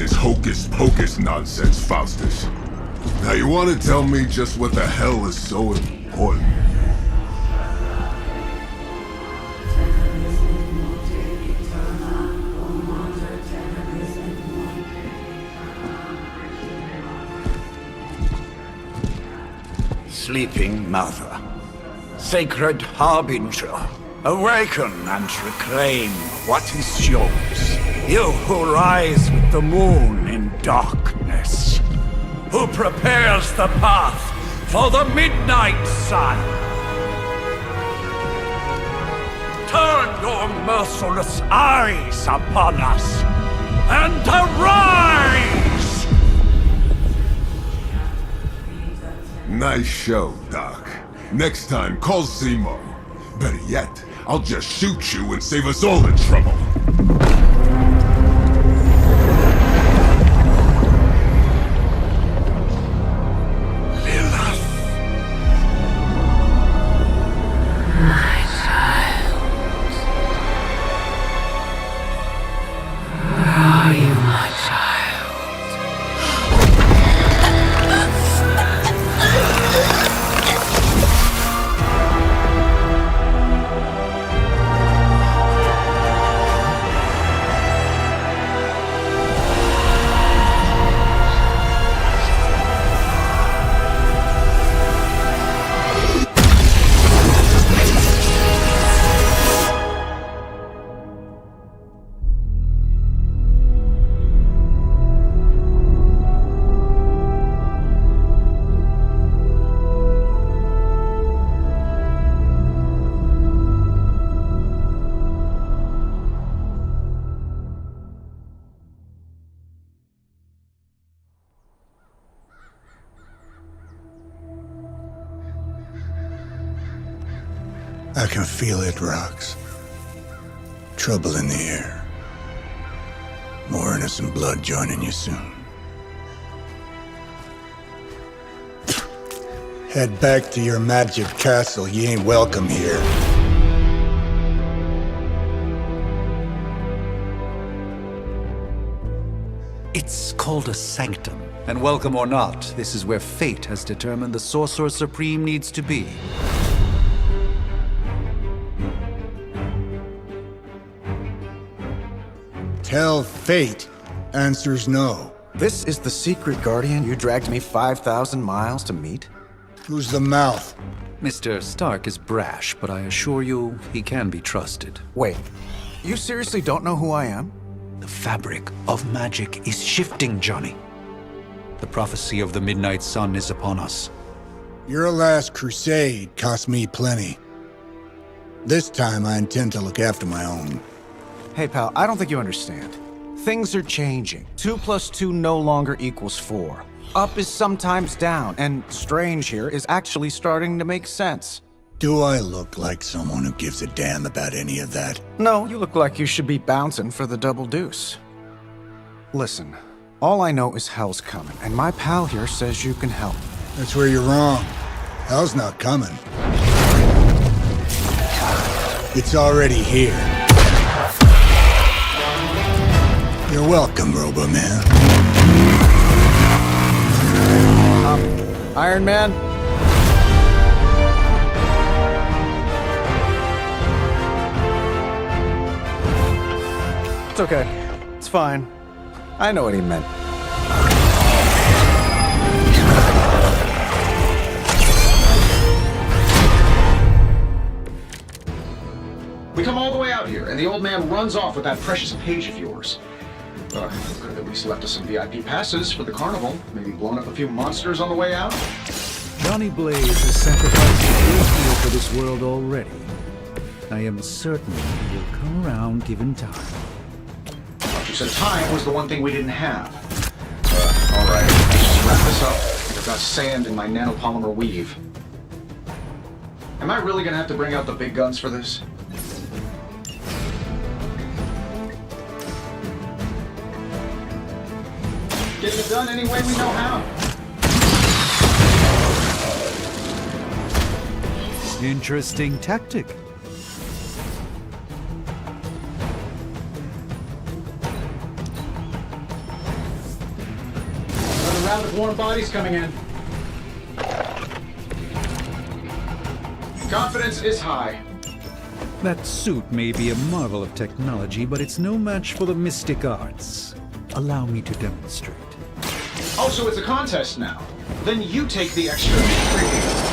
this hocus-pocus nonsense, Faustus. Now you want to tell me just what the hell is so important? Sleeping Mother, Sacred Harbinger, awaken and reclaim what is yours. You who rise with the moon in darkness, who prepares the path for the midnight sun. Turn your merciless eyes upon us, and arise! Nice show, Doc. Next time, call Zemo. Better yet, I'll just shoot you and save us all the trouble. Lilith. My child. Where are you, my child? I can feel it, Rox. Trouble in the air. More innocent blood joining you soon. Head back to your magic castle. You ain't welcome here. It's called a sanctum. And welcome or not, this is where fate has determined the Sorcerer Supreme needs to be. Tell fate. Answers no. This is the secret guardian you dragged me 5,000 miles to meet? Who's the mouth? Mr. Stark is brash, but I assure you, he can be trusted. Wait, you seriously don't know who I am? The fabric of magic is shifting, Johnny. The prophecy of the Midnight Sun is upon us. Your last crusade cost me plenty. This time I intend to look after my own. Hey pal, I don't think you understand. Things are changing. 2 + 2 no longer equals 4. Up is sometimes down, and Strange here is actually starting to make sense. Do I look like someone who gives a damn about any of that? No, you look like you should be bouncing for the double deuce. Listen, all I know is hell's coming, and my pal here says you can help. That's where you're wrong. Hell's not coming. It's already here. You're welcome, Robo-Man. Iron Man? It's okay. It's fine. I know what he meant. We come all the way out here, and the old man runs off with that precious page of yours. Could have at least left us some VIP passes for the carnival. Maybe blown up a few monsters on the way out. Johnny Blaze has sacrificed a great deal for this world already. I am certain he will come around given time. You said time was the one thing we didn't have. All right, let's just wrap this up. I think I've got sand in my nanopolymer weave. Am I really gonna have to bring out the big guns for this? Getting it done any way we know how. Interesting tactic. warm bodies coming in. Confidence is high. That suit may be a marvel of technology, but it's no match for the mystic arts. Allow me to demonstrate. Oh, so it's a contest now. Then you take the extra preview.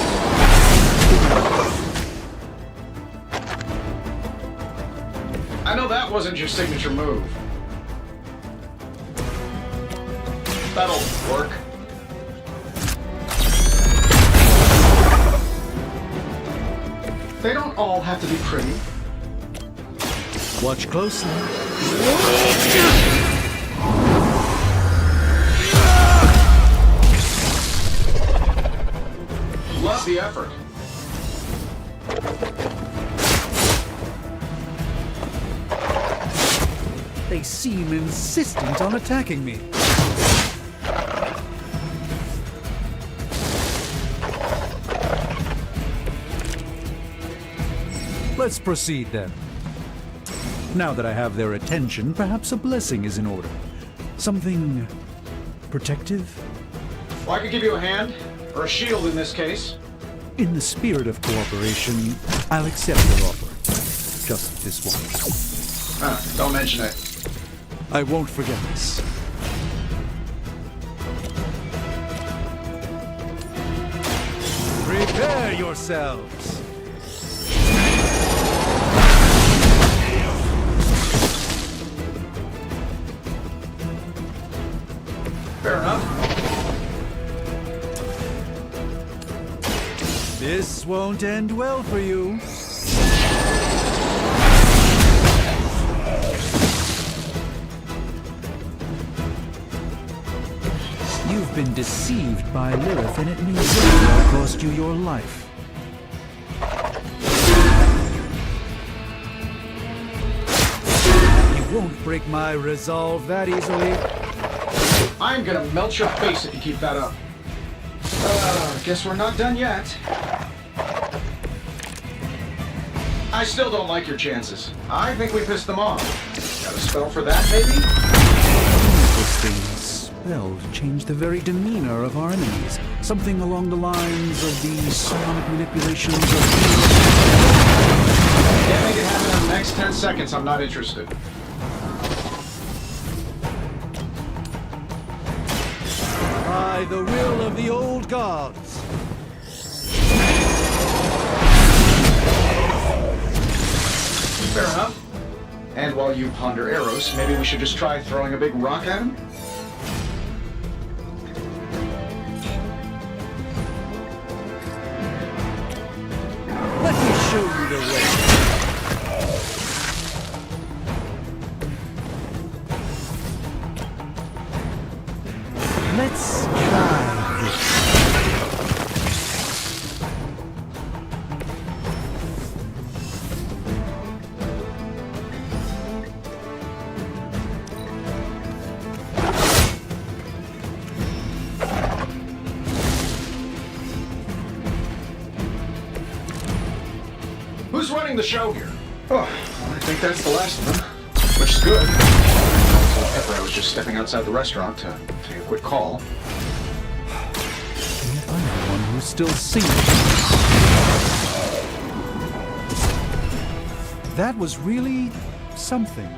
I know that wasn't your signature move. That'll work. They don't all have to be pretty. Watch closely. Love the effort. They seem insistent on attacking me. Let's proceed then. Now that I have their attention, perhaps a blessing is in order. Something protective? Well, I could give you a hand, or a shield in this case. In the spirit of cooperation, I'll accept your offer. Just this once. Don't mention it. I won't forget this. Prepare yourselves! Fair enough. This won't end well for you. You've been deceived by Lilith, and it may very well cost you your life. You won't break my resolve that easily. I'm gonna melt your face if you keep that up. Guess we're not done yet. I still don't like your chances. I think we pissed them off. Got a spell for that, maybe? Interesting spell to change the very demeanor of our enemies. Something along the lines of the sonic manipulations of... Can't make it happen in the next 10 seconds. I'm not interested. By the will of the old gods. Fair enough. And while you ponder arrows, maybe we should just try throwing a big rock at him? Let me show you the way. Let's try this. Who's running the show here? Oh, well, I think that's the last of them. Which is good. I was just stepping outside the restaurant to take a quick call. Yet I'm the one who's still singing. That was really something.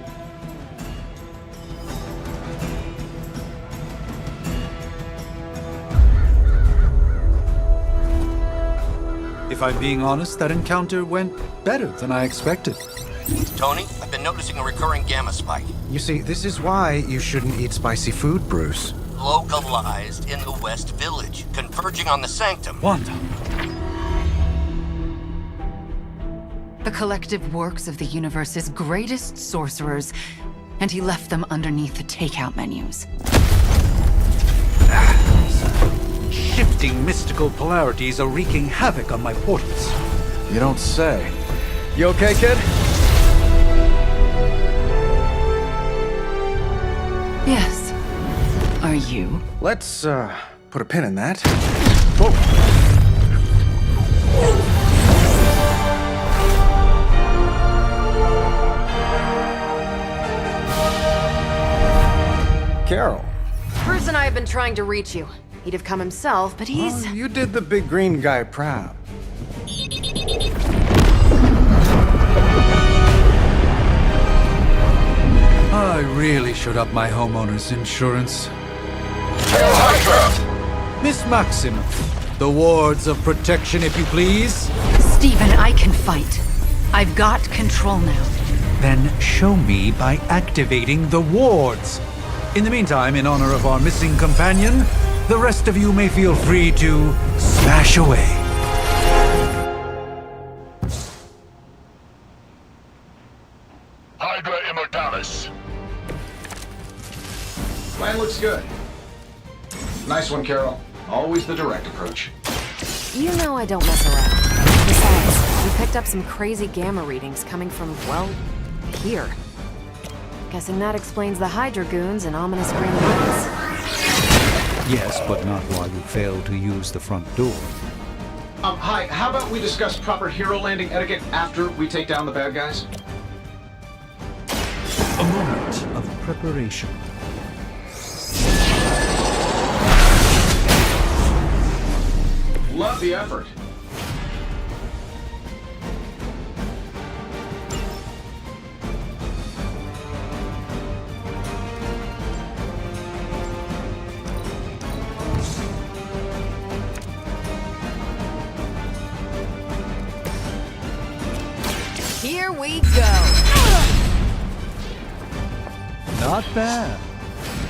If I'm being honest, that encounter went better than I expected. Tony, I've been noticing a recurring gamma spike. You see, this is why you shouldn't eat spicy food, Bruce. Localized in the West Village, converging on the Sanctum. Wanda. The collective works of the universe's greatest sorcerers, and he left them underneath the takeout menus. Shifting mystical polarities are wreaking havoc on my portals. You don't say. You okay, kid? Yes. Are you? Let's, put a pin in that. Whoa. Carol. Bruce and I have been trying to reach you. He'd have come himself, but he's... Oh, you did the big green guy proud. I really should up my homeowner's insurance. Hail Hydra! Miss Maximoff, the wards of protection, if you please. Stephen, I can fight. I've got control now. Then show me by activating the wards. In the meantime, in honor of our missing companion, the rest of you may feel free to smash away. Hydra Immortalis. Plan looks good. Nice one, Carol. Always the direct approach. You know I don't mess around. Besides, we picked up some crazy gamma readings coming from, well, here. Guessing that explains the Hydra goons and ominous green lights. Yes, but not while you fail to use the front door. Hi, how about we discuss proper hero landing etiquette after we take down the bad guys? A moment of preparation. Love the effort. Here we go! Not bad.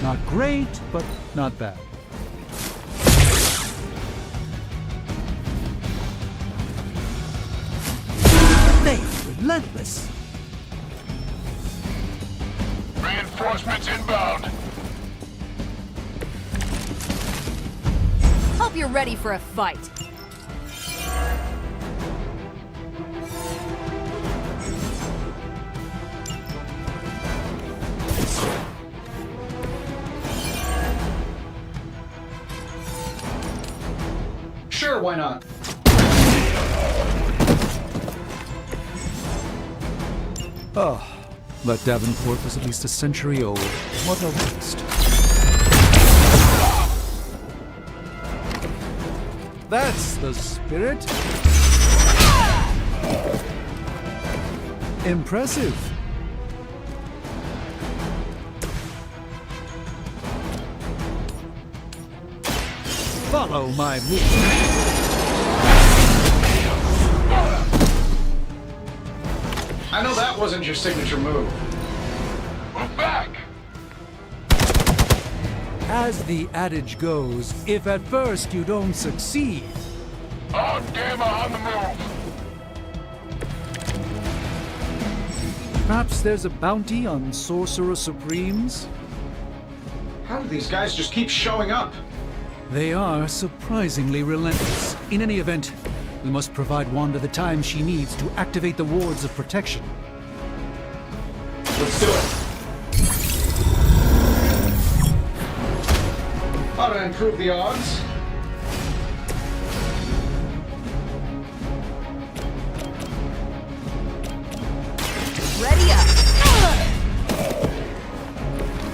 Not great, but not bad. They're relentless. Reinforcements inbound. Hope you're ready for a fight. Sure, why not? Oh, but Davenport was at least a century old. What a waste. That's the spirit. Impressive. Follow my movement. I know that wasn't your signature move. Move back. As the adage goes, if at first you don't succeed, All Gamma on the move. perhaps there's a bounty on Sorcerer Supremes? How do these guys just keep showing up? They are surprisingly relentless. In any event, we must provide Wanda the time she needs to activate the wards of protection. Let's do it. Ought to improve the odds. Ready up!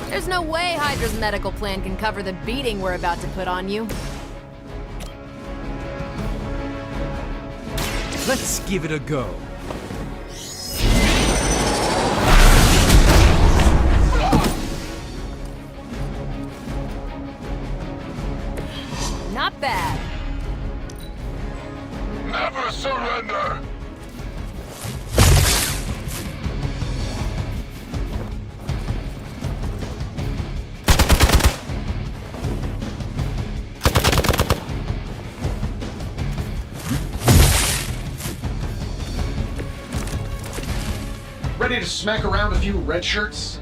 There's no way Hydra's medical plan can cover the beating we're about to put on you. Let's give it a go. Not bad. Never surrender. Ready to smack around a few red shirts?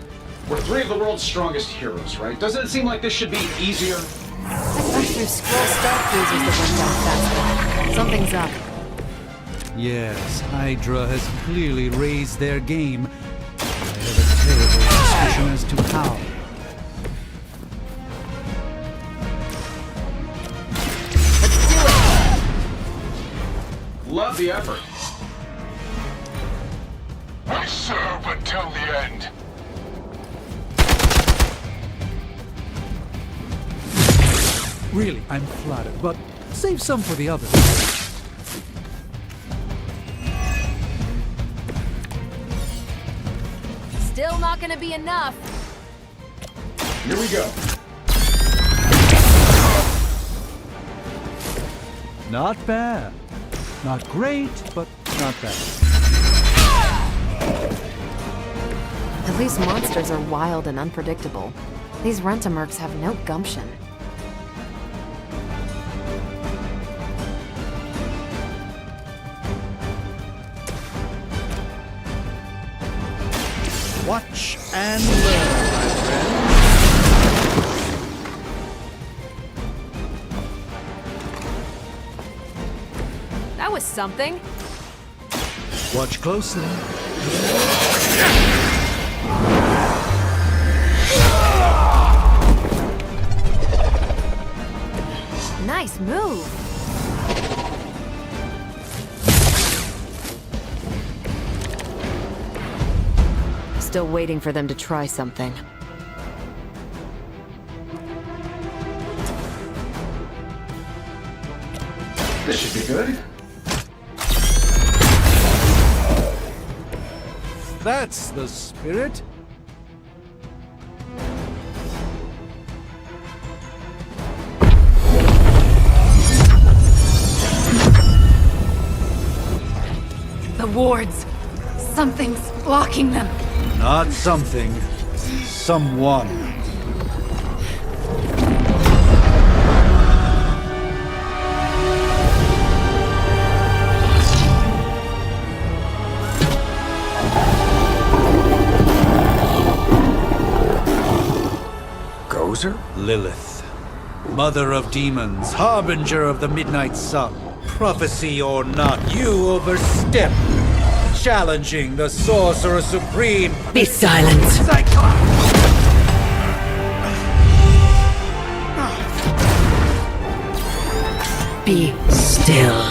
We're three of the world's strongest heroes, right? Doesn't it seem like this should be easier? I thought through scroll star cruisers that went down fast. Something's up. Yes, Hydra has clearly raised their game. I have a terrible suspicion as to how. Let's do it! Love the effort. We serve until the end. Really, I'm flattered, but save some for the others. Still not gonna be enough. Here we go. Not bad. Not great, but not bad. At least monsters are wild and unpredictable. These Rent-A-Mercs have no gumption. Watch and learn, my friend. That was something. Watch closely. Nice move. Still waiting for them to try something. This should be good. That's the spirit. The wards. Something's blocking them. Not something. Someone. Gozer? Lilith. Mother of demons, harbinger of the midnight sun. Prophecy or not, you overstep. Challenging the Sorcerer Supreme. Be silent. Be still.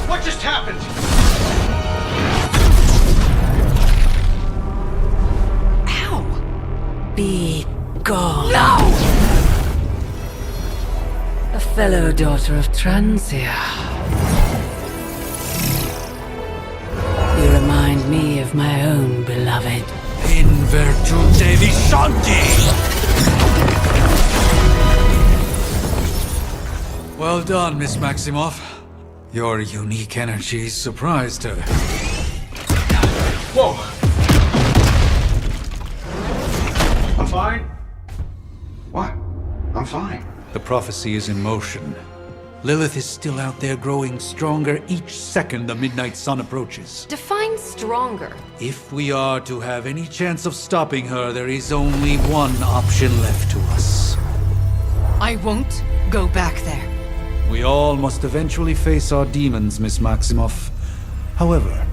What just happened? Ow! Be gone. No! A fellow daughter of Transia. You remind me of my own beloved. In virtute vishanti! Well done, Miss Maximoff. Your unique energy surprised her. Whoa! I'm fine. What? I'm fine. The prophecy is in motion. Lilith is still out there growing stronger each second the midnight sun approaches. Define stronger. If we are to have any chance of stopping her, there is only one option left to us. I won't go back there. We all must eventually face our demons, Miss Maximoff. However,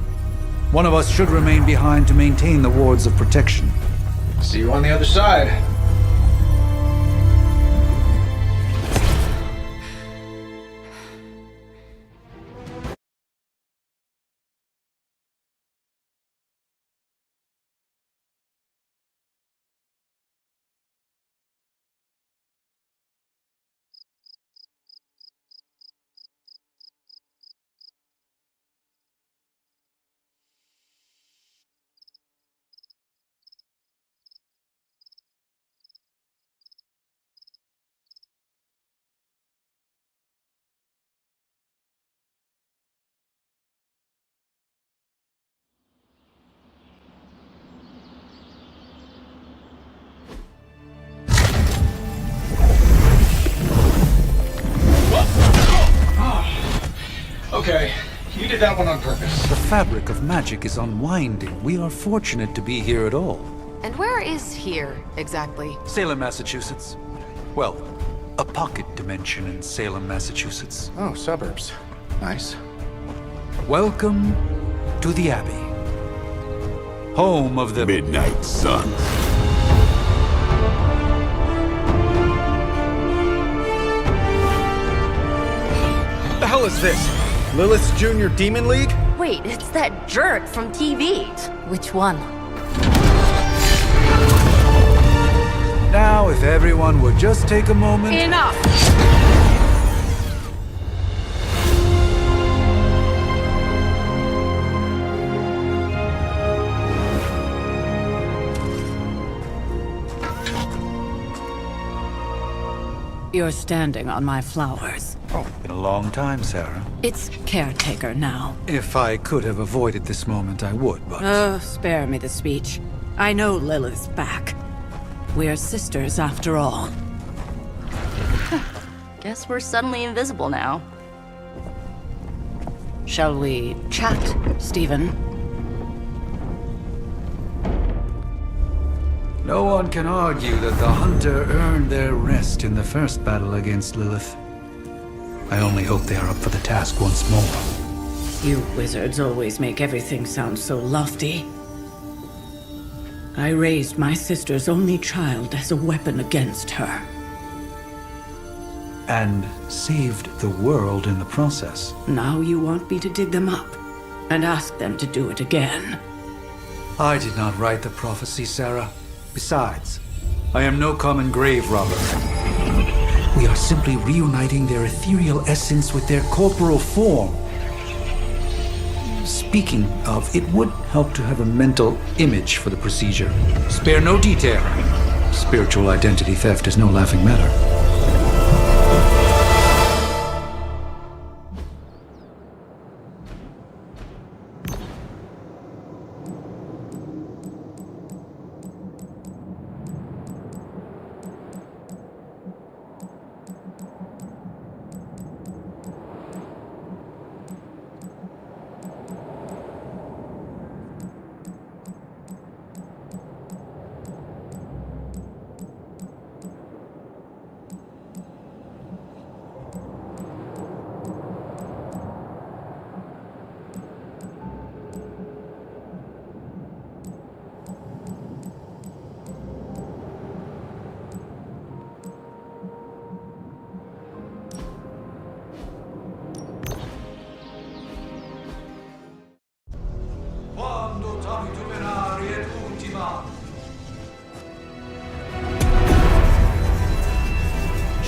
one of us should remain behind to maintain the wards of protection. See you on the other side. Okay, you did that one on purpose. The fabric of magic is unwinding. We are fortunate to be here at all. And where is here, exactly? Salem, Massachusetts. Well, a pocket dimension in Salem, Massachusetts. Oh, suburbs. Nice. Welcome to the Abbey. Home of the Midnight Sun. What the hell is this? Lilith's Junior Demon League? Wait, it's that jerk from TV. Which one? Now, if everyone would just take a moment... Enough! You're standing on my flowers. Oh, been a long time, Sarah. It's caretaker now. If I could have avoided this moment, I would, but... Oh, spare me the speech. I know Lilith's back. We're sisters after all. Guess we're suddenly invisible now. Shall we chat, Stephen? No one can argue that the Hunter earned their rest in the first battle against Lilith. I only hope they are up for the task once more. You wizards always make everything sound so lofty. I raised my sister's only child as a weapon against her. And saved the world in the process. Now you want me to dig them up and ask them to do it again. I did not write the prophecy, Sarah. Besides, I am no common grave robber. We are simply reuniting their ethereal essence with their corporal form. Speaking of, it would help to have a mental image for the procedure. Spare no detail. Spiritual identity theft is no laughing matter.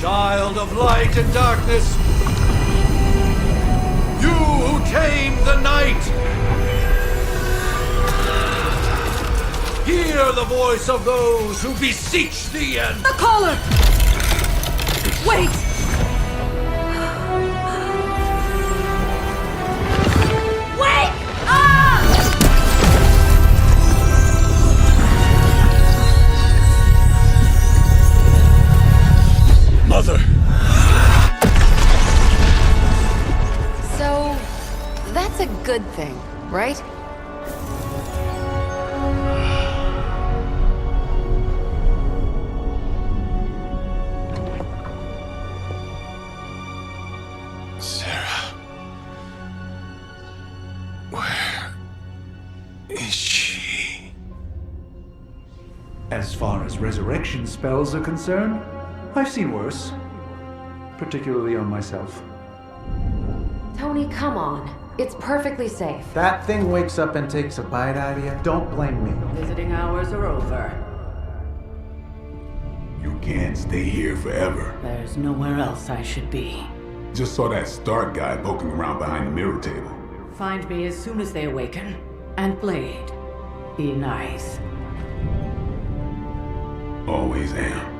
Child of light and darkness, you who tame the night, hear the voice of those who beseech thee and... The caller! Wait! Wake up! Mother! So, that's a good thing, right? Sarah. Where is she? As far as resurrection spells are concerned, I've seen worse. Particularly on myself. Tony, come on. It's perfectly safe. That thing wakes up and takes a bite out of you. Don't blame me. Visiting hours are over. You can't stay here forever. There's nowhere else I should be. Just saw that Stark guy poking around behind the mirror table. Find me as soon as they awaken. And Blade, be nice. Always am.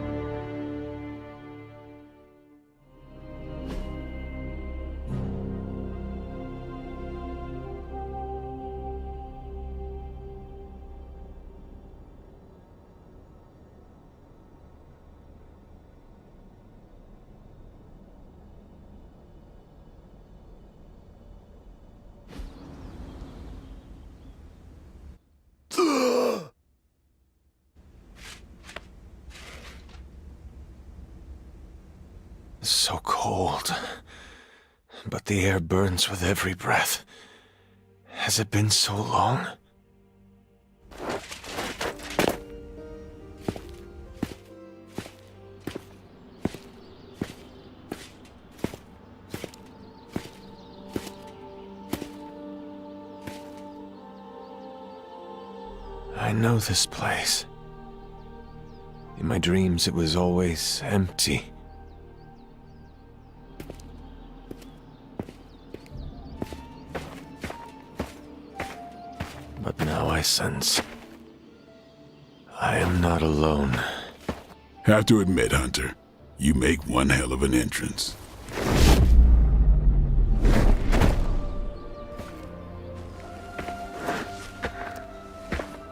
So cold. But the air burns with every breath. Has it been so long? I know this place. It my dreams, it was always empty. But now I sense I am not alone. Have to admit, Hunter, you make one hell of an entrance.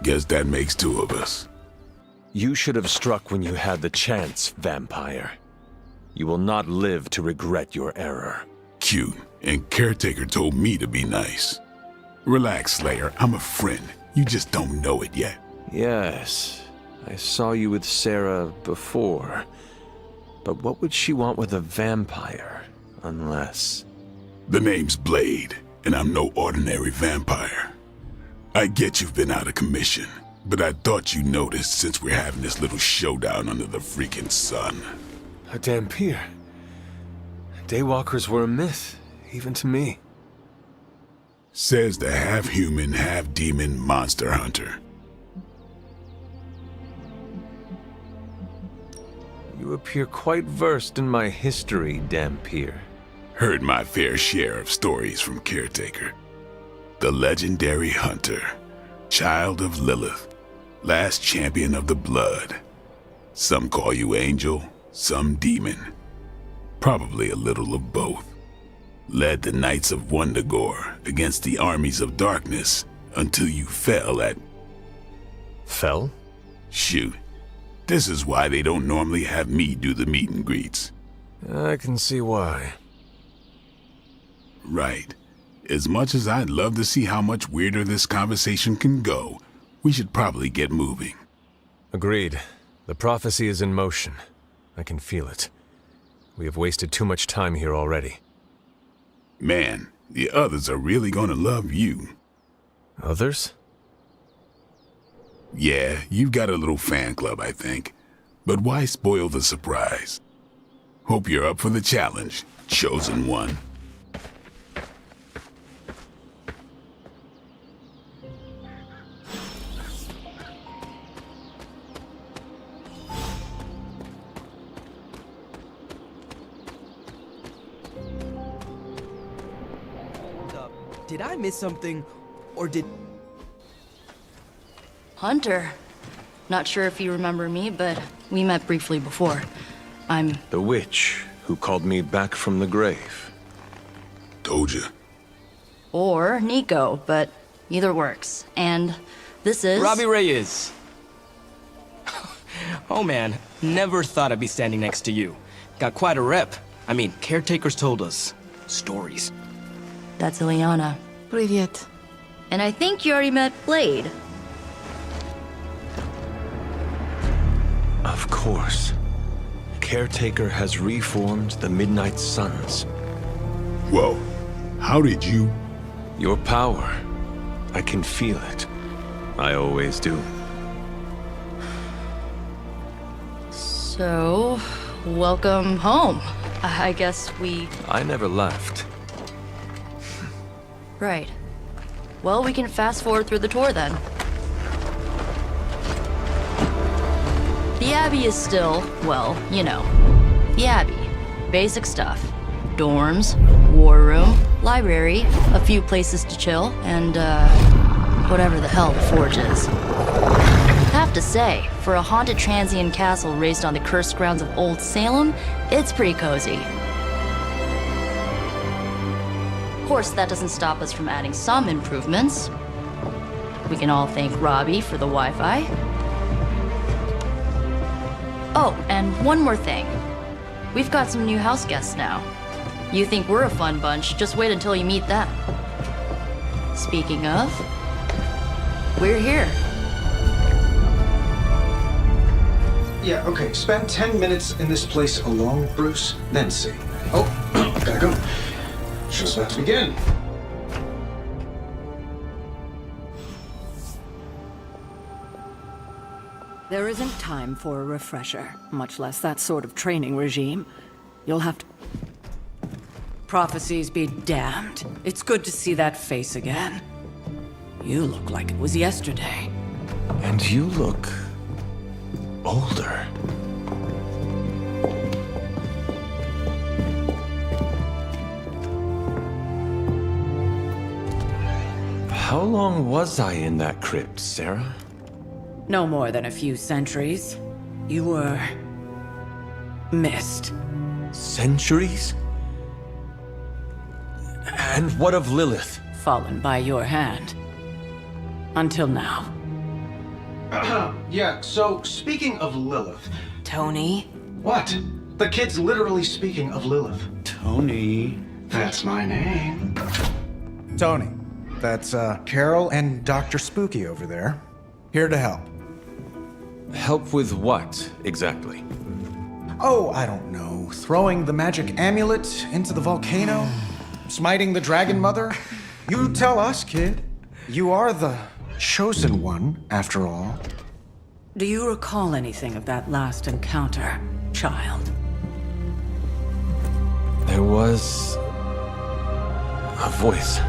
Guess that makes two of us. You should have struck when you had the chance, vampire. You will not live to regret your error. Cute, and Caretaker told me to be nice. Relax, Slayer, I'm a friend. You just don't know it yet. Yes, I saw you with Sarah before. But what would she want with a vampire, unless... The name's Blade, and I'm no ordinary vampire. I get you've been out of commission, but I thought you noticed since we're having this little showdown under the freaking sun. A Dhampir. Daywalkers were a myth, even to me. Says the half-human, half-demon monster hunter. You appear quite versed in my history, Dhampir. Heard my fair share of stories from Caretaker. The legendary hunter, child of Lilith, last champion of the blood. Some call you angel, some demon. Probably a little of both. Led the Knights of Wundagore against the armies of darkness until you fell at... Fell? Shoot. This is why they don't normally have me do the meet and greets. I can see why. Right. As much as I'd love to see how much weirder this conversation can go, we should probably get moving. Agreed. The prophecy is in motion. I can feel it. We have wasted too much time here already. Man, the others are really gonna love you. Others? Yeah, you've got a little fan club, I think. But why spoil the surprise? Hope you're up for the challenge, chosen one. Did I miss something, or did... Hunter. Not sure if you remember me, but we met briefly before. I'm... The witch who called me back from the grave. Told you. Or Nico, but either works. And this is... Robbie Reyes. Oh man, never thought I'd be standing next to you. Got quite a rep. I mean, caretakers told us stories. That's Ileana. Привет. And I think you already met Blade. Of course. Caretaker has reformed the Midnight Suns. Whoa. How did you... Your power. I can feel it. I always do. So, welcome home. I guess we... I never left. Right. Well, we can fast forward through the tour then. The Abbey is still, well, you know, the Abbey. Basic stuff. Dorms, war room, library, a few places to chill, and, whatever the hell the Forge is. Have to say, for a haunted transient castle raised on the cursed grounds of Old Salem, it's pretty cozy. Of course, that doesn't stop us from adding some improvements. We can all thank Robbie for the Wi-Fi. Oh, and one more thing. We've got some new house guests now. You think we're a fun bunch, just wait until you meet them. Speaking of, we're here. Yeah, okay. Spend 10 minutes in this place alone, Bruce, then see. Oh, gotta go. Show's about to begin. There isn't time for a refresher, much less that sort of training regime. You'll have to... Prophecies be damned. It's good to see that face again. You look like it was yesterday. And you look... older. How long was I in that crypt, Sarah? No more than a few centuries. You were... missed. Centuries? And what of Lilith? Fallen by your hand. Until now. Yeah, so speaking of Lilith... Tony? What? The kid's literally speaking of Lilith. Tony. That's my name. Tony. That's, Carol and Dr. Spooky over there. Here to help. Help with what, exactly? Oh, I don't know. Throwing the magic amulet into the volcano? Smiting the Dragon Mother? You tell us, kid. You are the chosen one, after all. Do you recall anything of that last encounter, child? There was... a voice.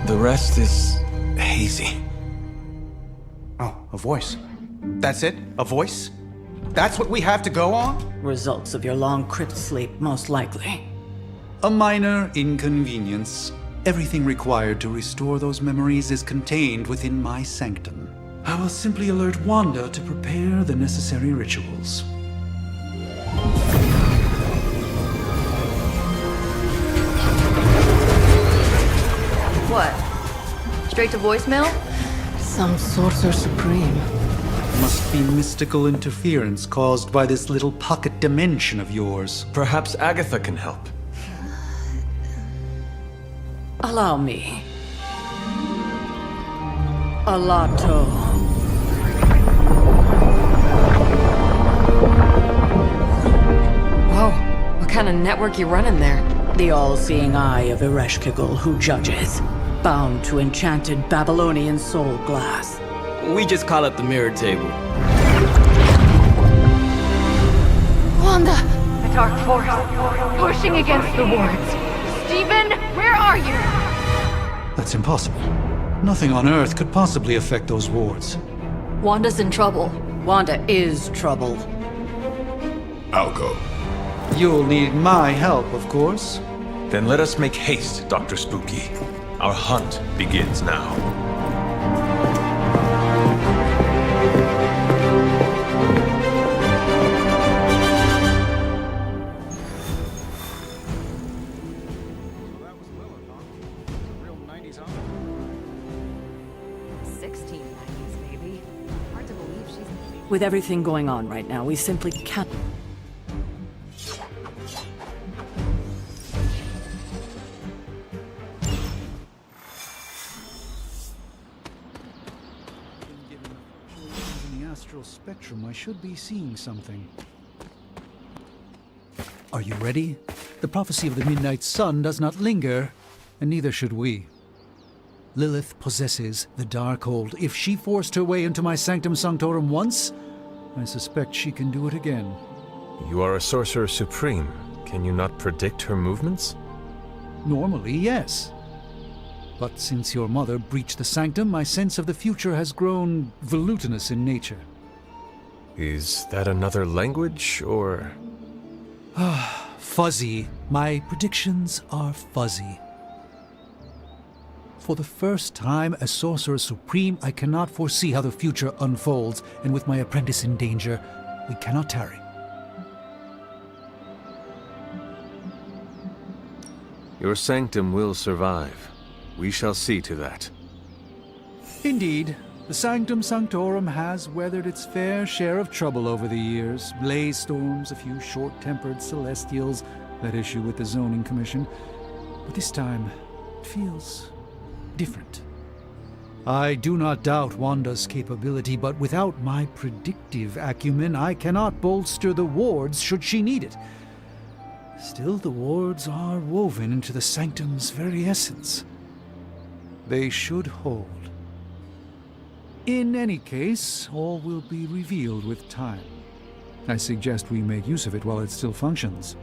The rest is hazy. Oh, a voice. That's it? A voice? That's what we have to go on? Results of your long crypt sleep, most likely. A minor inconvenience. Everything required to restore those memories is contained within my sanctum. I will simply alert Wanda to prepare the necessary rituals. What? Straight to voicemail? Some Sorcerer Supreme. Must be mystical interference caused by this little pocket dimension of yours. Perhaps Agatha can help. Allow me. Alato. Whoa, what kind of network you running there? The all-seeing eye of Ereshkigal who judges. Bound to enchanted Babylonian soul glass. We just call it the mirror table. Wanda! The dark force, pushing against the wards. Stephen, where are you? That's impossible. Nothing on Earth could possibly affect those wards. Wanda's in trouble. Wanda is trouble. I'll go. You'll need my help, of course. Then let us make haste, Dr. Spooky. Our hunt begins now. With everything going on right now, we simply can't... In the astral spectrum, I should be seeing something. Are you ready? The prophecy of the Midnight Sun does not linger, and neither should we. Lilith possesses the Darkhold. If she forced her way into my Sanctum Sanctorum once, I suspect she can do it again. You are a Sorcerer Supreme. Can you not predict her movements? Normally, yes. But since your mother breached the Sanctum, my sense of the future has grown volutinous in nature. Is that another language, or...? Fuzzy. My predictions are fuzzy. For the first time as Sorcerer Supreme, I cannot foresee how the future unfolds, and with my apprentice in danger, we cannot tarry. Your sanctum will survive. We shall see to that. Indeed, the Sanctum Sanctorum has weathered its fair share of trouble over the years. Blaze storms, a few short-tempered celestials that issue with the Zoning Commission. But this time, it feels different. I do not doubt Wanda's capability, but without my predictive acumen, I cannot bolster the wards should she need it. Still, the wards are woven into the Sanctum's very essence. They should hold. In any case, all will be revealed with time. I suggest we make use of it while it still functions.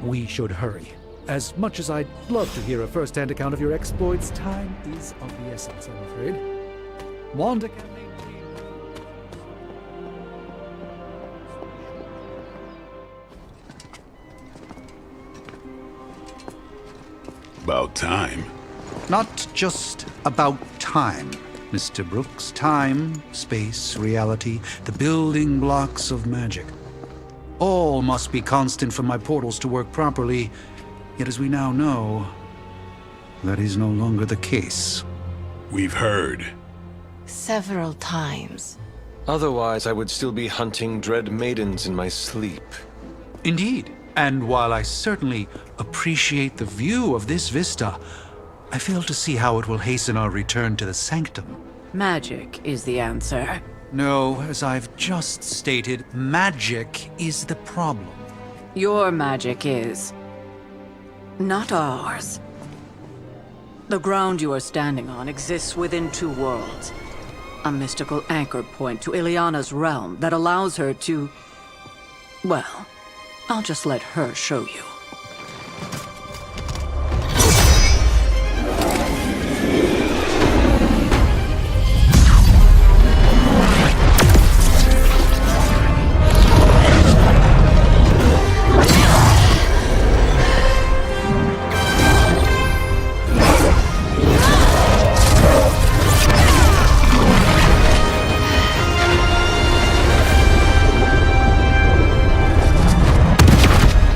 We should hurry. As much as I'd love to hear a first-hand account of your exploits, time is of the essence, I'm afraid. Wanda can make... About time. Not just about time, Mr. Brooks. Time, space, reality, the building blocks of magic. All must be constant for my portals to work properly, yet as we now know, that is no longer the case. We've heard. Several times. Otherwise, I would still be hunting dread maidens in my sleep. Indeed. And while I certainly appreciate the view of this vista, I fail to see how it will hasten our return to the Sanctum. Magic is the answer. No, as I've just stated, magic is the problem. Your magic is not ours. The ground you are standing on exists within two worlds. A mystical anchor point to Ileana's realm that allows her to... Well, I'll just let her show you.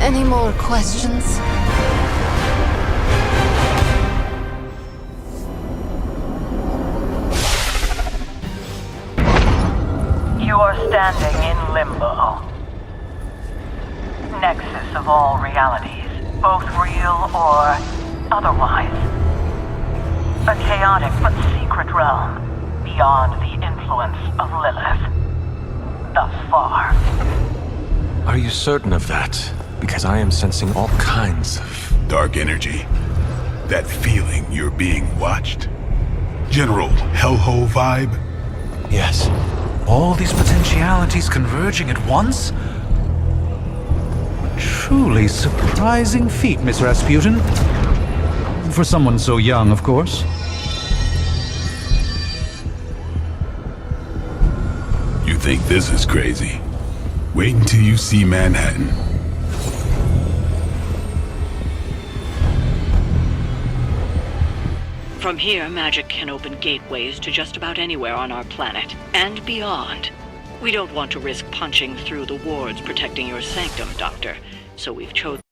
Any more questions? You are standing in limbo. Nexus of all realities, both real or otherwise. A chaotic but secret realm, beyond the influence of Lilith. Thus far. Are you certain of that? Because I am sensing all kinds of... Dark energy. That feeling you're being watched. General hellhole vibe. Yes. All these potentialities converging at once? A truly surprising feat, Miss Rasputin. For someone so young, of course. You think this is crazy? Wait until you see Manhattan. From here, magic can open gateways to just about anywhere on our planet, and beyond. We don't want to risk punching through the wards protecting your sanctum, Doctor, so we've chosen...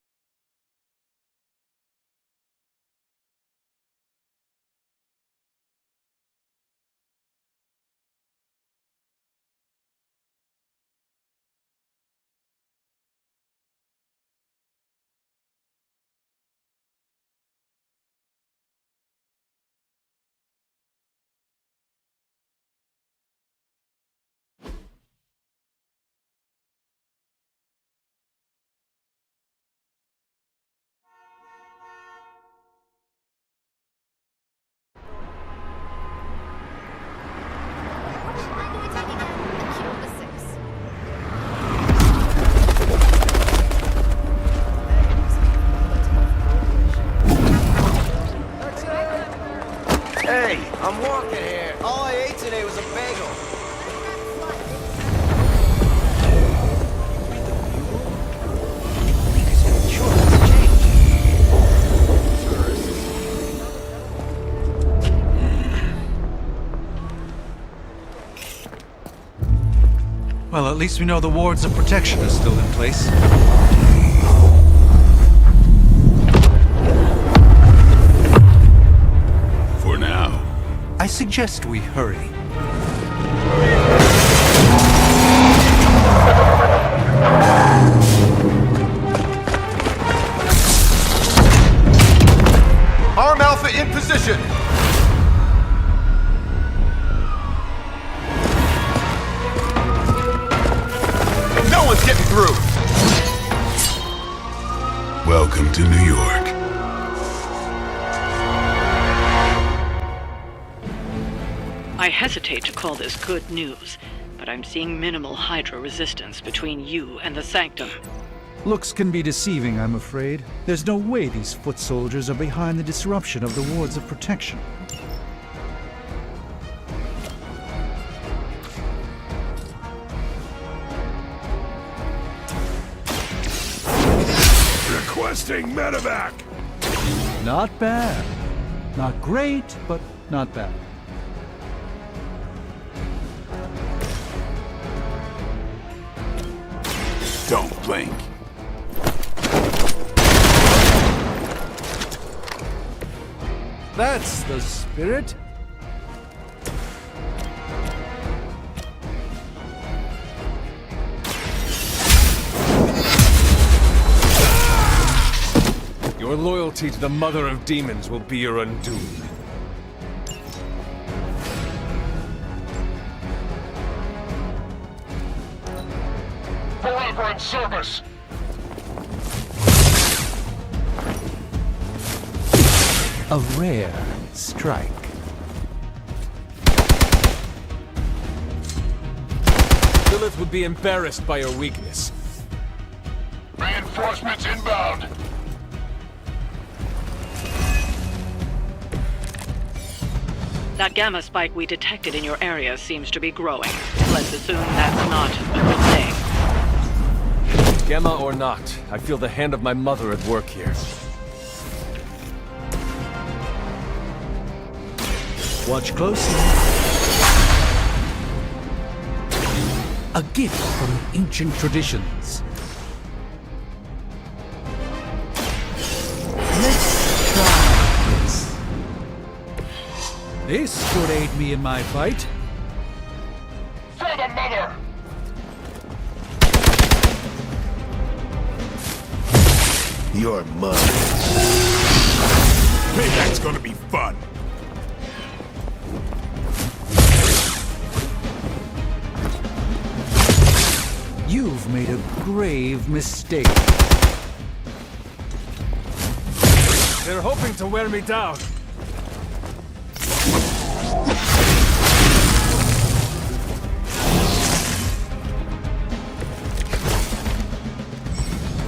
Hey, I'm walking here. All I ate today was a bagel. Well, at least we know the wards of protection are still in place. For now. I suggest we hurry. Arm Alpha in position. No one's getting through. Welcome to New York. I hesitate to call this good news, but I'm seeing minimal Hydra resistance between you and the Sanctum. Looks can be deceiving, I'm afraid. There's no way these foot soldiers are behind the disruption of the wards of protection. Requesting medevac. Not bad. Not great, but not bad. Don't blink. That's the spirit. Your loyalty to the Mother of Demons will be your undoing. Forever in service! A rare strike. Lilith would be embarrassed by your weakness. Reinforcements inbound! That gamma spike we detected in your area seems to be growing. Let's assume that's not a good thing. Gamma or not, I feel the hand of my mother at work here. Watch closely. A gift from ancient traditions. Let's try this. This should aid me in my fight. For the Mother! Your mother. Payback's gonna be fun. You've made a grave mistake. They're hoping to wear me down.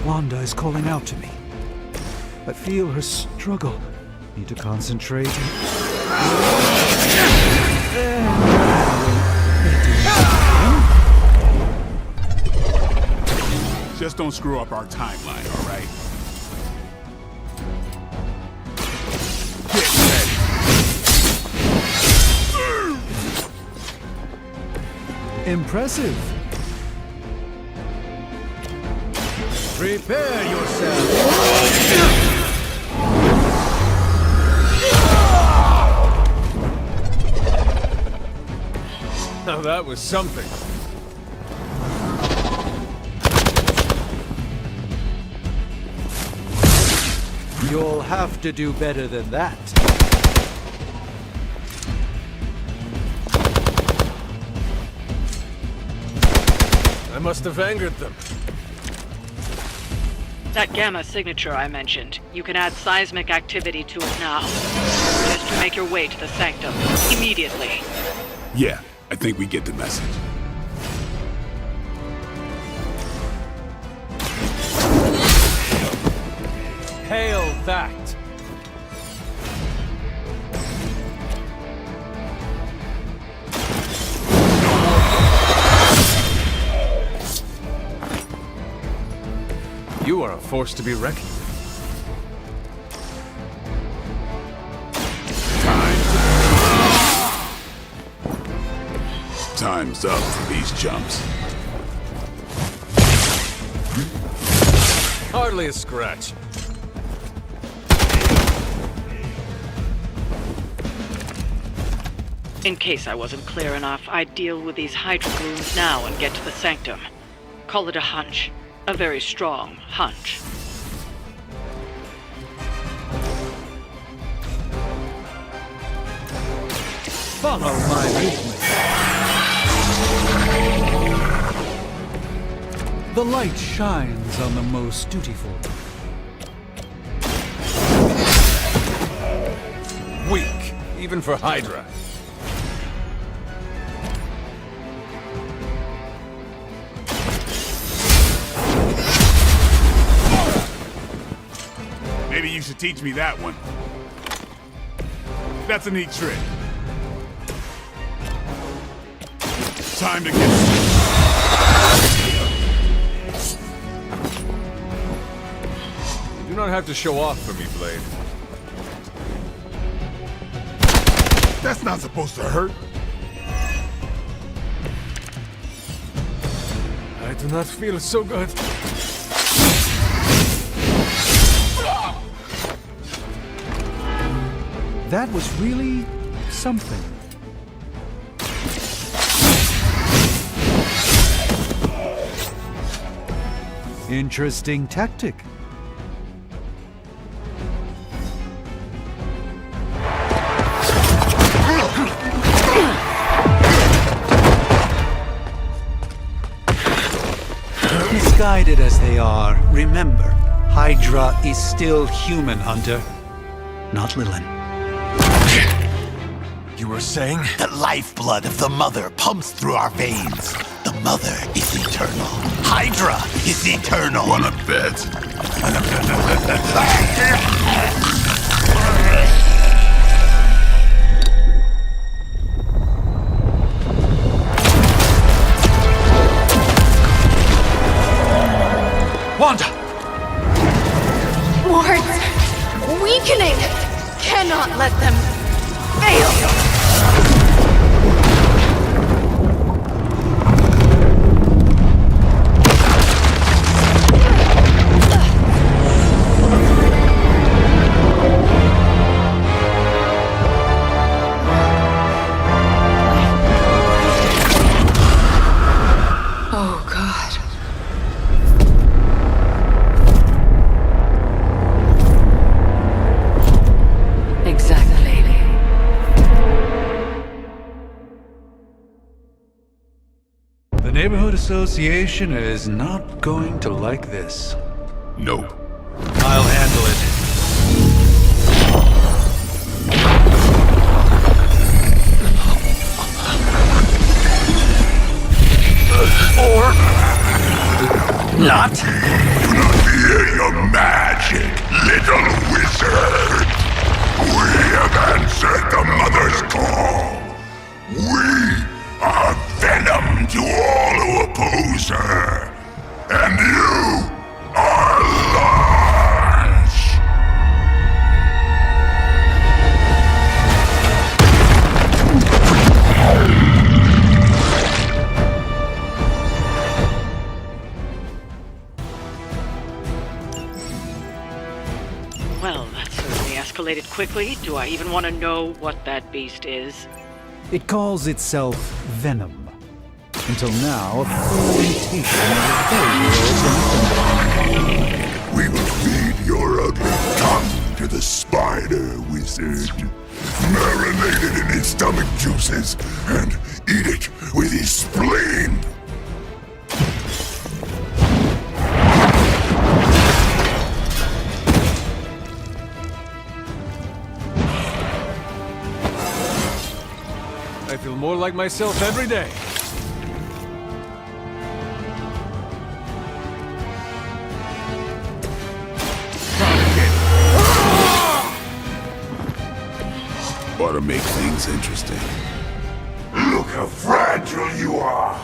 Wanda is calling out to me. I feel her struggle. Need to concentrate. Just don't screw up our timeline, all right? Get ready. Impressive. Prepare yourself. Now that was something. You'll have to do better than that. I must have angered them. That gamma signature I mentioned, you can add seismic activity to it now. Just to make your way to the Sanctum. Immediately. Yeah, I think we get the message. Hail that! You are a force to be reckoned with. Time's up for these jumps. Hardly a scratch. In case I wasn't clear enough, I'd deal with these Hydra goons now and get to the Sanctum. Call it a hunch. A very strong hunch. Follow my movement. The light shines on the most dutiful. Weak, even for Hydra. Maybe you should teach me that one. That's a neat trick. Time to get... You do not have to show off for me, Blade. That's not supposed to hurt. I do not feel so good. That was really something. Interesting tactic. Misguided as they are, remember, Hydra is still human, Hunter. Not Lilin. You were saying? The lifeblood of the Mother pumps through our veins. The Mother is eternal. Hydra is eternal. Wanna bet? Wanda! Wards! Weakening! Cannot let them fail! Oh, God. Exactly. The Neighborhood Association is not going to like this. No. I'll handle it. Or not. Do not fear your magic, little wizard. We have answered the Mother's call. We are venom to all who oppose her. And you are lost. Well, that certainly escalated quickly. Do I even want to know what that beast is? It calls itself Venom. Until now, a fermentation of the world. We will feed your ugly tongue to the spider wizard. Marinate it in his stomach juices and eat it with his spleen. I feel more like myself every day. Ought to make things interesting. Look how fragile you are.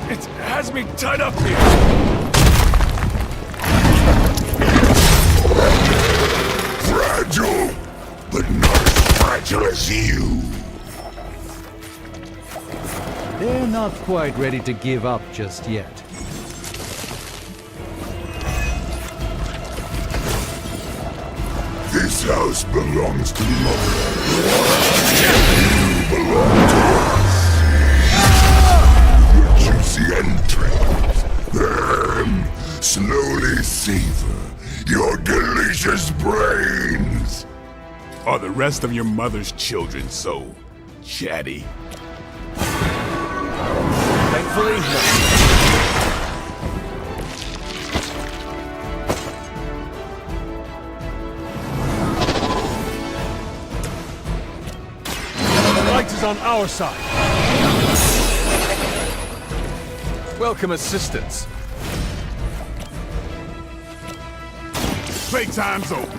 It has me tied up here. Fragile, but not as fragile as you. They're not quite ready to give up just yet. This house belongs to Mother. You belong to us. Your juicy entrails. Them slowly savor your delicious brains. Are the rest of your mother's children so chatty? Thankfully, no. On our side. Welcome assistance. Playtime's over.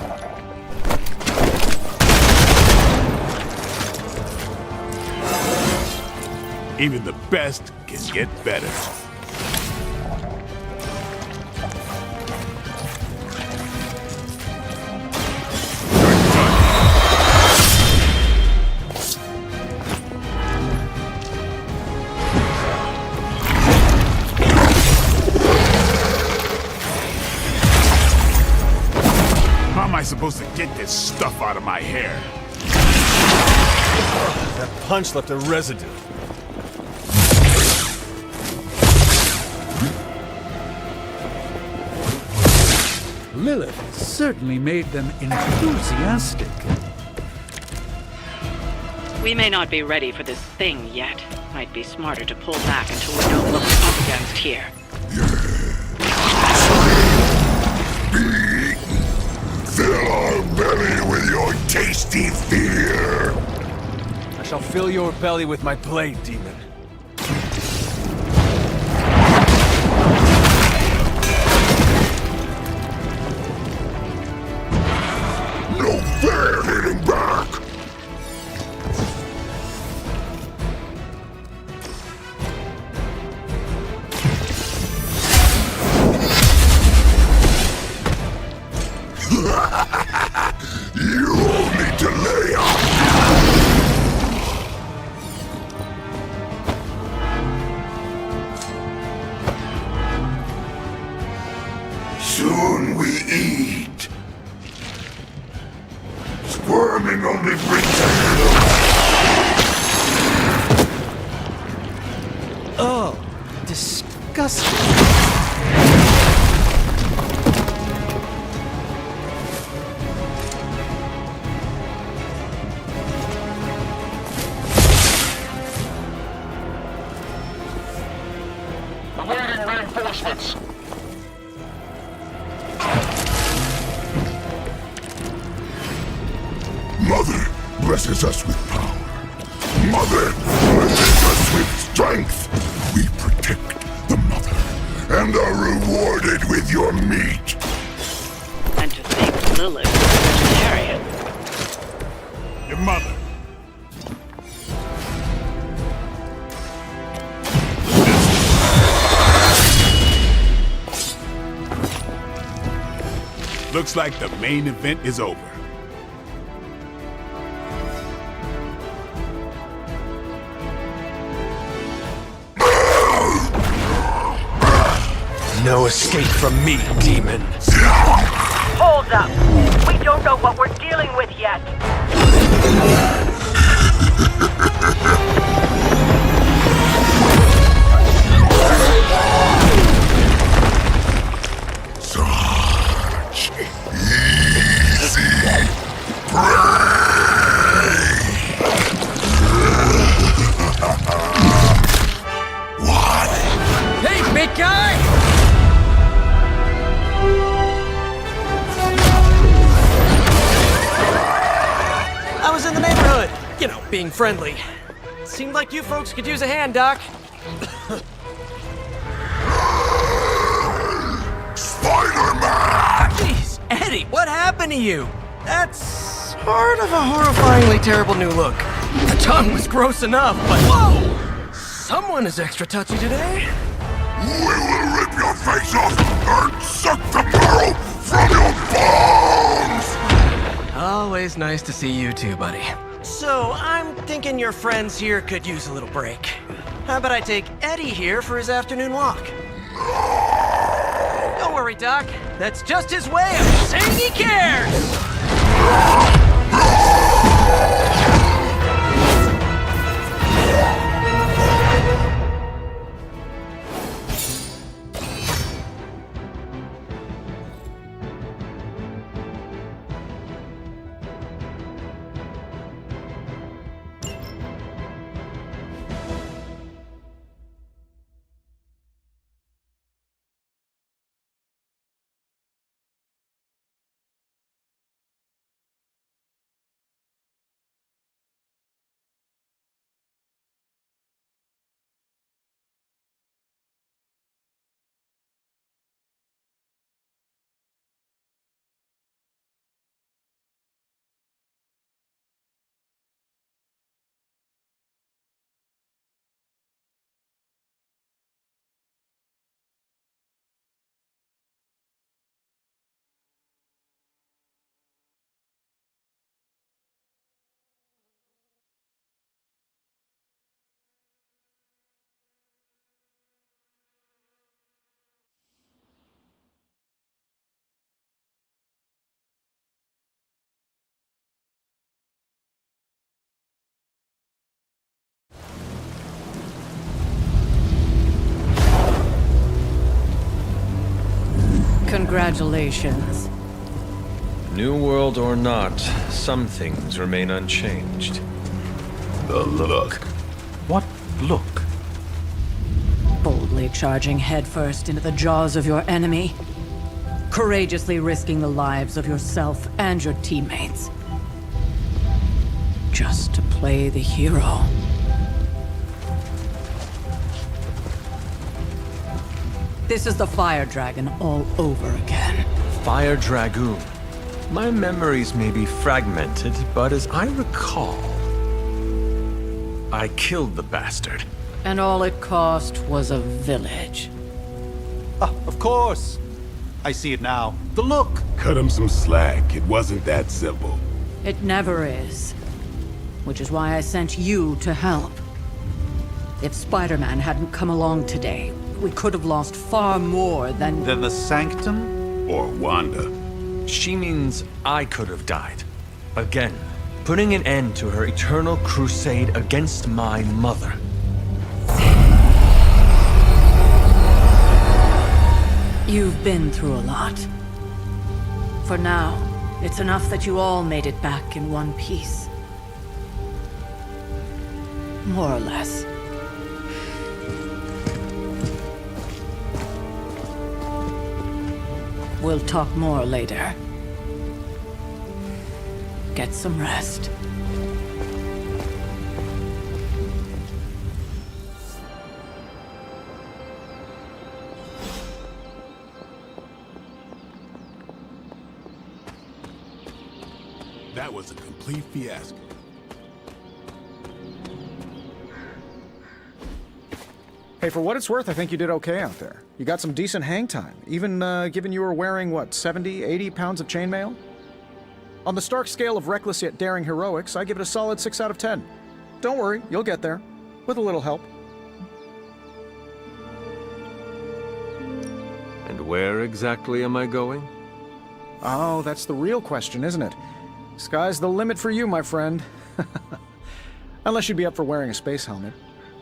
Even the best can get better. supposed to get this stuff out of my hair? That punch left a residue. Lilith certainly made them enthusiastic. We may not be ready for this thing yet. Might be smarter to pull back until we know what we're up against here. Fill our belly with your tasty fear. I shall fill your belly with my blade, demon. No fair hitting back. You only delay up. Soon we eat. Squirming only brings a Oh, disgusting. Awaiting reinforcements. Mother blesses us with power. Mother blesses us with strength. We protect the mother and are rewarded with your meat. And to think Lilith was a vegetarian. Your mother. Looks like the main event is over. No escape from me, demon. Hold up. We don't know what we're dealing with yet. Such easy What? Hey, big guy! I was in the neighborhood. You know, being friendly. Seemed like you folks could use a hand, Doc. Spider-Man! Jeez, Eddie, what happened to you? That's sort of a horrifyingly terrible new look. The tongue was gross enough, but whoa! Someone is extra touchy today. We will rip your face off and suck the marrow from your bones! Always nice to see you too, buddy. So, I'm thinking your friends here could use a little break. How about I take Eddie here for his afternoon walk? Don't worry, Doc. That's just his way of saying he cares! Congratulations. New world or not, some things remain unchanged. The look. What look? Boldly charging headfirst into the jaws of your enemy. Courageously risking the lives of yourself and your teammates. Just to play the hero. This is the Fire Dragon all over again. Fire Dragoon. My memories may be fragmented, but as I recall, I killed the bastard. And all it cost was a village. Of course. I see it now. The look. Cut him some slack. It wasn't that simple. It never is. Which is why I sent you to help. If Spider-Man hadn't come along today, we could have lost far more than... Then the Sanctum? Or Wanda. She means I could have died. Again, putting an end to her eternal crusade against my mother. You've been through a lot. For now, it's enough that you all made it back in one piece. More or less. We'll talk more later. Get some rest. That was a complete fiasco. Hey, for what it's worth, I think you did okay out there. You got some decent hang time, even given you were wearing, what, 70, 80 pounds of chainmail? On the Stark scale of reckless yet daring heroics, I give it a solid 6 out of 10. Don't worry, you'll get there. With a little help. And where exactly am I going? Oh, that's the real question, isn't it? Sky's the limit for you, my friend. Unless you'd be up for wearing a space helmet.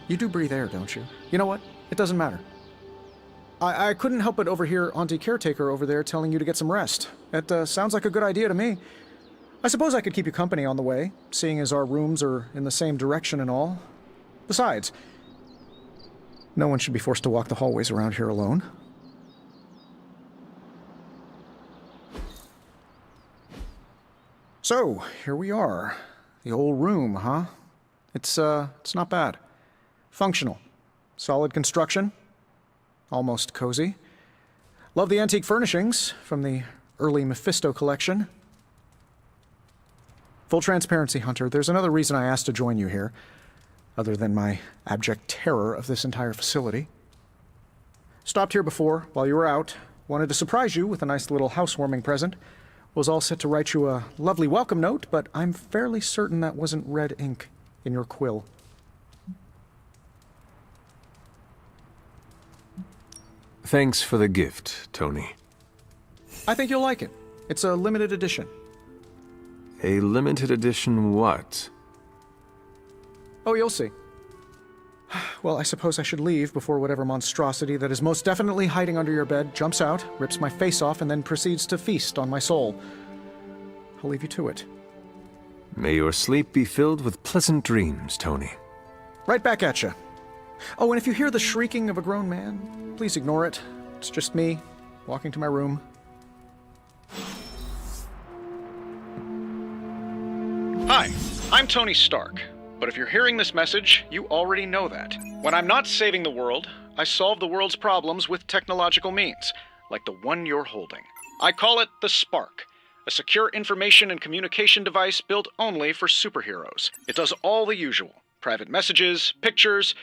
You do breathe air, don't you? You know what? It doesn't matter. I couldn't help but overhear Auntie Caretaker over there telling you to get some rest. It sounds like a good idea to me. I suppose I could keep you company on the way, seeing as our rooms are in the same direction and all. Besides, no one should be forced to walk the hallways around here alone. So, here we are. The old room, huh? It's not bad. Functional. Solid construction. Almost cozy. Love the antique furnishings from the early Mephisto collection. Full transparency, Hunter, there's another reason I asked to join you here, other than my abject terror of this entire facility. Stopped here before, while you were out. Wanted to surprise you with a nice little housewarming present. Was all set to write you a lovely welcome note, but I'm fairly certain that wasn't red ink in your quill. Thanks for the gift, Tony. I think you'll like it. It's a limited edition. A limited edition what? Oh, you'll see. Well, I suppose I should leave before whatever monstrosity that is most definitely hiding under your bed jumps out, rips my face off, and then proceeds to feast on my soul. I'll leave you to it. May your sleep be filled with pleasant dreams, Tony. Right back at you. Oh, and if you hear the shrieking of a grown man, please ignore it. It's just me, walking to my room. Hi, I'm Tony Stark. But if you're hearing this message, you already know that. When I'm not saving the world, I solve the world's problems with technological means, like the one you're holding. I call it the Spark, a secure information and communication device built only for superheroes. It does all the usual, private messages, pictures,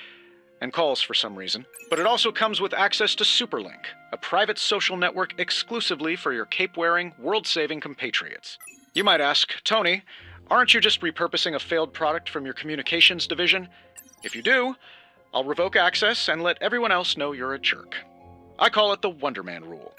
and calls for some reason. But it also comes with access to Superlink, a private social network exclusively for your cape-wearing, world-saving compatriots. You might ask, Tony, aren't you just repurposing a failed product from your communications division? If you do, I'll revoke access and let everyone else know you're a jerk. I call it the Wonder Man rule.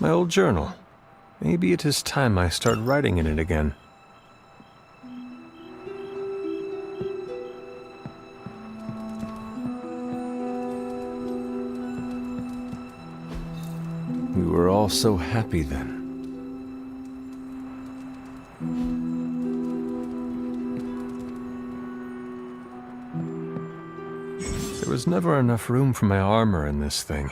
My old journal. Maybe it is time I start writing in it again. We were all so happy then. There was never enough room for my armor in this thing.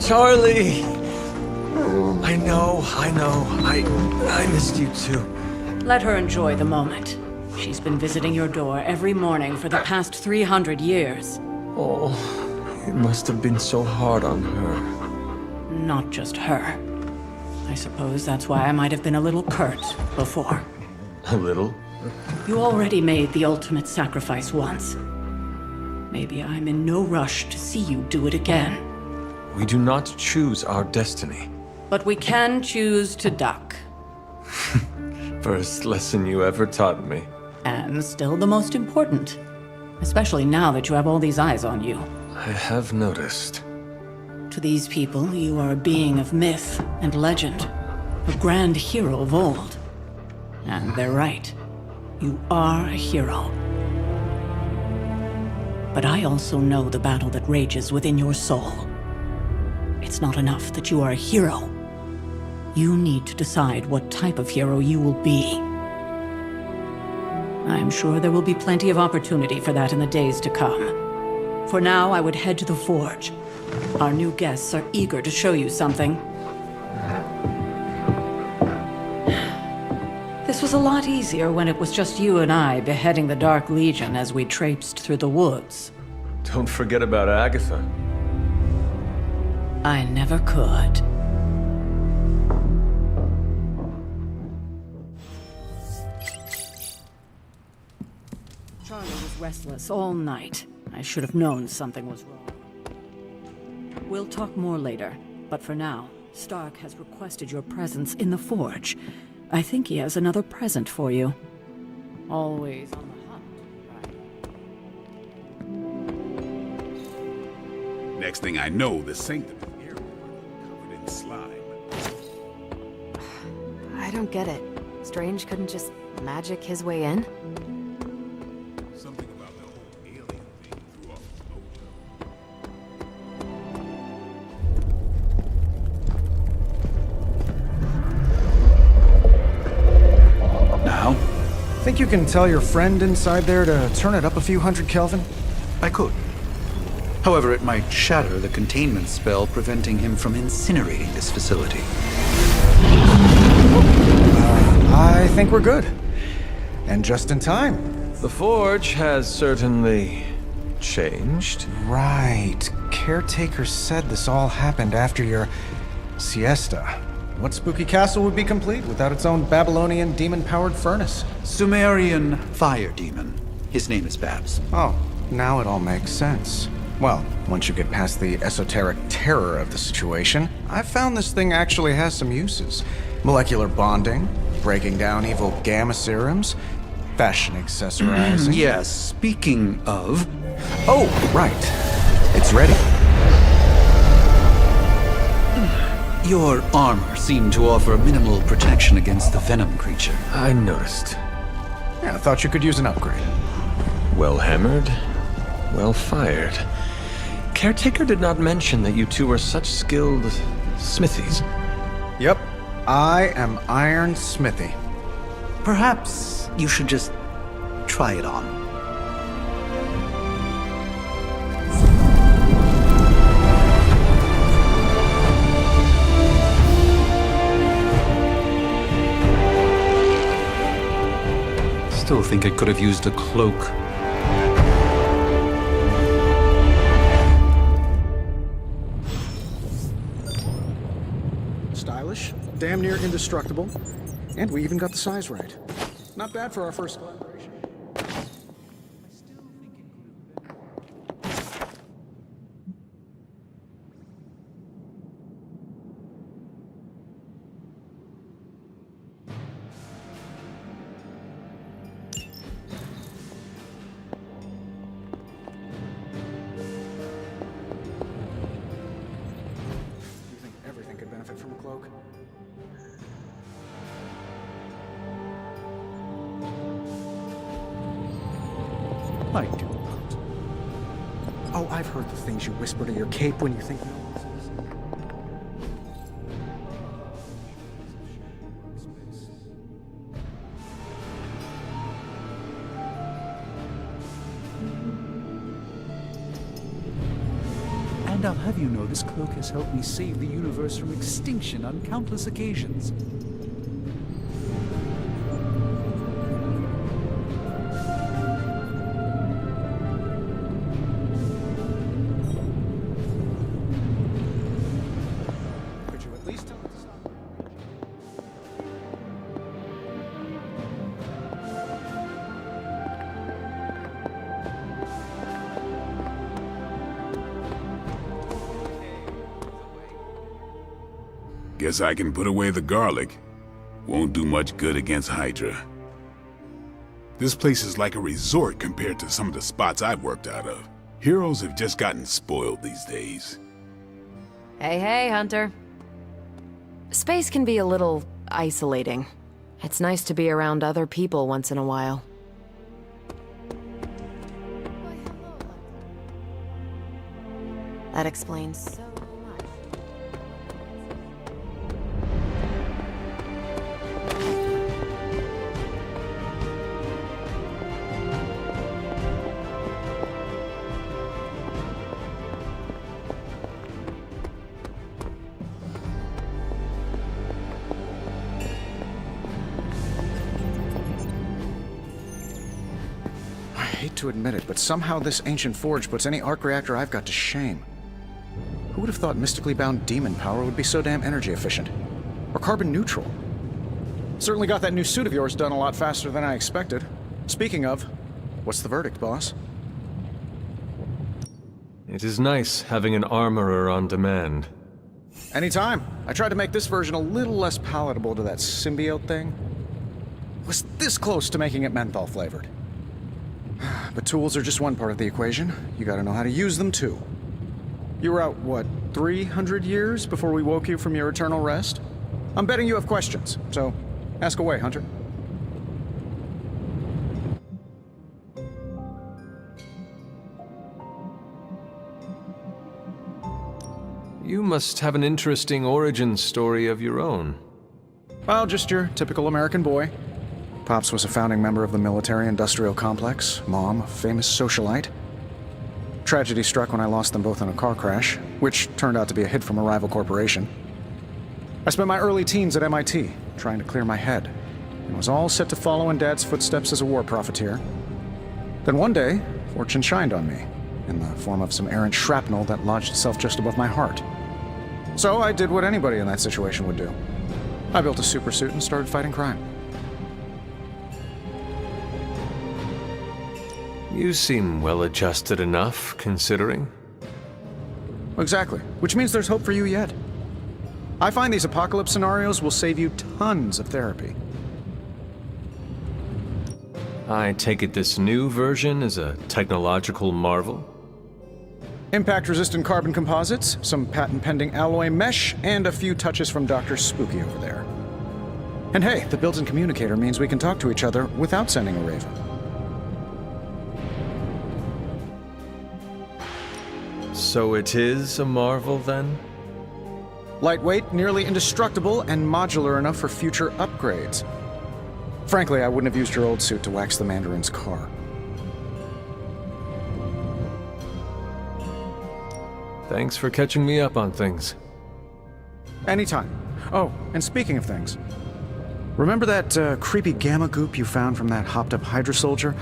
Charlie! I know. I missed you too. Let her enjoy the moment. She's been visiting your door every morning for the past 300 years. Oh, it must have been so hard on her. Not just her. I suppose that's why I might have been a little curt before. A little? You already made the ultimate sacrifice once. Maybe I'm in no rush to see you do it again. We do not choose our destiny. But we can choose to duck. First lesson you ever taught me. And still the most important. Especially now that you have all these eyes on you. I have noticed. To these people, you are a being of myth and legend. A grand hero of old. And they're right. You are a hero. But I also know the battle that rages within your soul. It's not enough that you are a hero. You need to decide what type of hero you will be. I'm sure there will be plenty of opportunity for that in the days to come. For now, I would head to the Forge. Our new guests are eager to show you something. This was a lot easier when it was just you and I beheading the Dark Legion as we traipsed through the woods. Don't forget about Agatha. I never could. Charlie was restless all night. I should have known something was wrong. We'll talk more later, but for now, Stark has requested your presence in the Forge. I think he has another present for you. Always on the hunt. Next thing I know, the Sanctum is covered in slime. I don't get it. Strange couldn't just magic his way in? Something about the whole alien thing threw off his mojo. Now? Think you can tell your friend inside there to turn it up a few hundred Kelvin? I could. However, it might shatter the containment spell preventing him from incinerating this facility. I think we're good. And just in time. The Forge has certainly changed. Right. Caretaker said this all happened after your siesta. What spooky castle would be complete without its own Babylonian demon-powered furnace? Sumerian fire demon. His name is Babs. Oh, now it all makes sense. Well, once you get past the esoteric terror of the situation, I've found this thing actually has some uses. Molecular bonding, breaking down evil gamma serums, fashion accessorizing. Yes, speaking of... Oh, right. It's ready. Your armor seemed to offer minimal protection against the venom creature. I noticed. Yeah, I thought you could use an upgrade. Well hammered, well fired. Caretaker did not mention that you two are such skilled smithies. Yep, I am Iron Smithy. Perhaps you should just try it on. Still think I could have used a cloak. Stylish, damn near indestructible, and we even got the size right. Not bad for our first collaboration. You think everything could benefit from a cloak? I do not. Oh, I've heard the things you whisper to your cape when you think no one sees. And I'll have you know this cloak has helped me save the universe from extinction on countless occasions. Could you at least tell it to stop? Guess I can put away the garlic. Won't do much good against Hydra. This place is like a resort compared to some of the spots I've worked out of. Heroes have just gotten spoiled these days. Hey, hey, Hunter. Space can be a little isolating. It's nice to be around other people once in a while. That explains so much. I hate to admit it, but somehow this ancient forge puts any arc reactor I've got to shame. Who would have thought mystically bound demon power would be so damn energy efficient? Or carbon neutral? Certainly got that new suit of yours done a lot faster than I expected. Speaking of, what's the verdict, boss? It is nice having an armorer on demand. Anytime. I tried to make this version a little less palatable to that symbiote thing. Was this close to making it menthol flavored. But tools are just one part of the equation. You gotta know how to use them too. You were out, what, 300 years before we woke you from your eternal rest? I'm betting you have questions, so ask away, Hunter. You must have an interesting origin story of your own. Well, just your typical American boy. Pops was a founding member of the military-industrial complex. Mom, a famous socialite. Tragedy struck when I lost them both in a car crash, which turned out to be a hit from a rival corporation. I spent my early teens at MIT, trying to clear my head, and was all set to follow in Dad's footsteps as a war profiteer. Then one day, fortune shined on me, in the form of some errant shrapnel that lodged itself just above my heart. So I did what anybody in that situation would do. I built a supersuit and started fighting crime. You seem well-adjusted enough, considering. Exactly. Which means there's hope for you yet. I find these apocalypse scenarios will save you tons of therapy. I take it this new version is a technological marvel? Impact-resistant carbon composites, some patent-pending alloy mesh, and a few touches from Dr. Spooky over there. And hey, the built-in communicator means we can talk to each other without sending a raven. So it is a marvel, then? Lightweight, nearly indestructible, and modular enough for future upgrades. Frankly, I wouldn't have used your old suit to wax the Mandarin's car. Thanks for catching me up on things. Anytime. Oh, and speaking of things, remember that creepy gamma goop you found from that hopped-up Hydra soldier?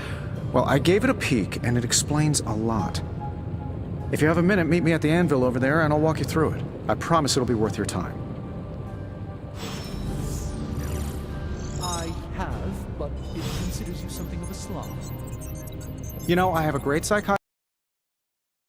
Well, I gave it a peek, and it explains a lot. If you have a minute, meet me at the anvil over there, and I'll walk you through it. I promise it'll be worth your time. I have, but it considers you something of a slob. You know, I have a great psychiatrist.